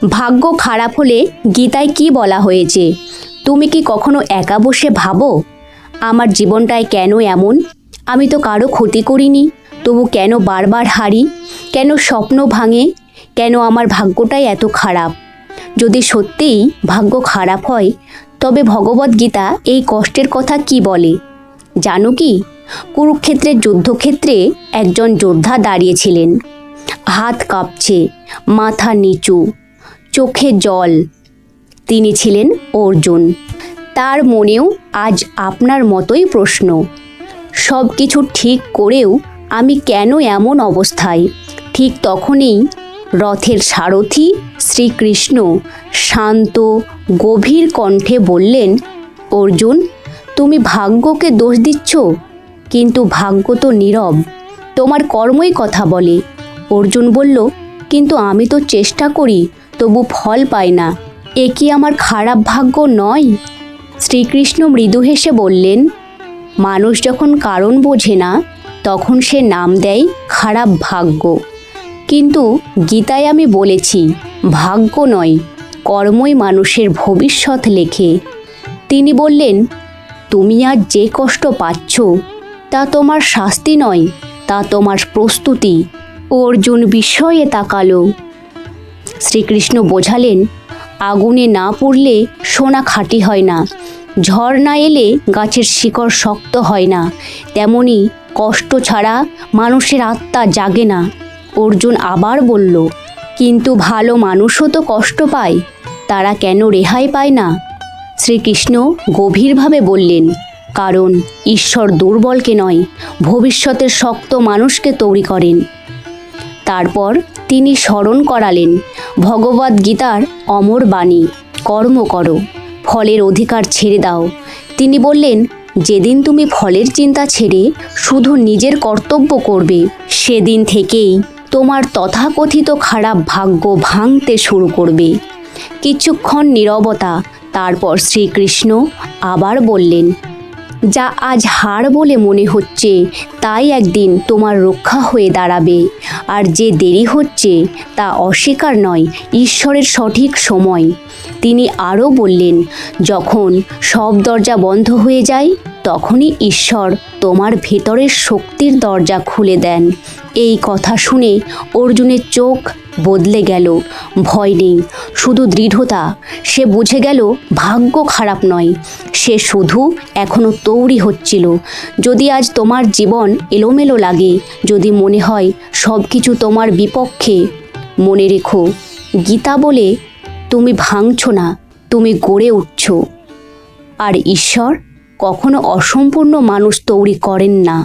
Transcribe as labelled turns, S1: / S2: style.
S1: ভাগ্য খারাপ হলে গীতায় কি বলা হয়েছে? তুমি কি কখনো একা বসে ভাবো আমার জীবনটায় কেন এমন? আমি তো কারো ক্ষতি করিনি, তবু কেন বারবার হারি? কেন স্বপ্ন ভাঙে? কেন আমার ভাগ্যটাই এত খারাপ? যদি সত্যিই ভাগ্য খারাপ হয়, তবে ভগবদ্গীতা এই কষ্টের কথা কি বলে জানো কি? কুরুক্ষেত্রের যুদ্ধক্ষেত্রে একজন যোদ্ধা দাঁড়িয়েছিলেন। হাত কাঁপছে, মাথা নিচু, চোখে জল। তিনি ছিলেন অর্জুন। তার মনেও আজ আপনার মতোই প্রশ্ন, সব কিছু ঠিক করেও আমি কেন এমন অবস্থায়? ঠিক তখনই রথের সারথি শ্রীকৃষ্ণ শান্ত গভীর কণ্ঠে বললেন, অর্জুন, তুমি ভাগ্যকে দোষ দিচ্ছ, কিন্তু ভাগ্য তো নীরব, তোমার কর্মই কথা বলে। অর্জুন বলল, কিন্তু আমি তো চেষ্টা করি, তবু ফল পাই না। এ কি আমার খারাপ ভাগ্য নয়? শ্রীকৃষ্ণ মৃদু হেসে বললেন, মানুষ যখন কারণ বোঝে না, তখন সে নাম দেয় খারাপ ভাগ্য। কিন্তু গীতায় আমি বলেছি, ভাগ্য নয়, কর্মই মানুষের ভবিষ্যৎ লেখে। তিনি বললেন, তুমি আজ যে কষ্ট পাচ্ছ, তা তোমার শাস্তি নয়, তা তোমার প্রস্তুতি। অর্জুন বিস্ময়ে তাকালো। শ্রীকৃষ্ণ বোঝালেন, আগুনে না পড়লে সোনা খাঁটি হয় না, ঝড় না এলে গাছের শিকড় শক্ত হয় না, তেমনি কষ্ট ছাড়া মানুষের আত্মা জাগে না। অর্জুন আবার বলল, কিন্তু ভালো মানুষও তো কষ্ট পায়, তারা কেন রেহাই পায় না? শ্রীকৃষ্ণ গভীরভাবে বললেন, কারণ ঈশ্বর দুর্বলকে নয়, ভবিষ্যতের শক্ত মানুষকে তৈরি করেন। তারপর তিনি স্মরণ করালেন ভগবদ্গীতার অমর বাণী, কর্ম করো, ফলের অধিকার ছেড়ে দাও। তিনি বললেন, যেদিন তুমি ফলের চিন্তা ছেড়ে শুধু নিজের কর্তব্য করবে, সেদিন থেকেই তোমার তথাকথিত খারাপ ভাগ্য ভাঙতে শুরু করবে। কিছুক্ষণ নীরবতা, তারপর শ্রীকৃষ্ণ আবার বললেন, যা আজ হার বলে মনে হচ্ছে, তাই একদিন তোমার রক্ষা হয়ে দাঁড়াবে। আর যে দেরি হচ্ছে, তা অস্বীকার নয়, ঈশ্বরের সঠিক সময়। তিনি আরও বললেন, যখন সব দরজা বন্ধ হয়ে যায়, তখনই ঈশ্বর তোমার ভেতরের শক্তির দরজা খুলে দেন। এই কথা শুনে অর্জুনের চোখ বদলে গেল। ভয় নেই, শুধু দৃঢ়তা। সে বুঝে গেল ভাগ্য খারাপ নয়, সে শুধু এখনও তৈরি হচ্ছিল। যদি আজ তোমার জীবন এলোমেলো লাগে, যদি মনে হয় সব কিছু তোমার বিপক্ষে, মনে রেখো, গীতা বলে, তুমি ভাঙছ না, তুমি গড়ে উঠছ। আর ঈশ্বর কখনো অসম্পূর্ণ মানুষ তৈরি করেন না।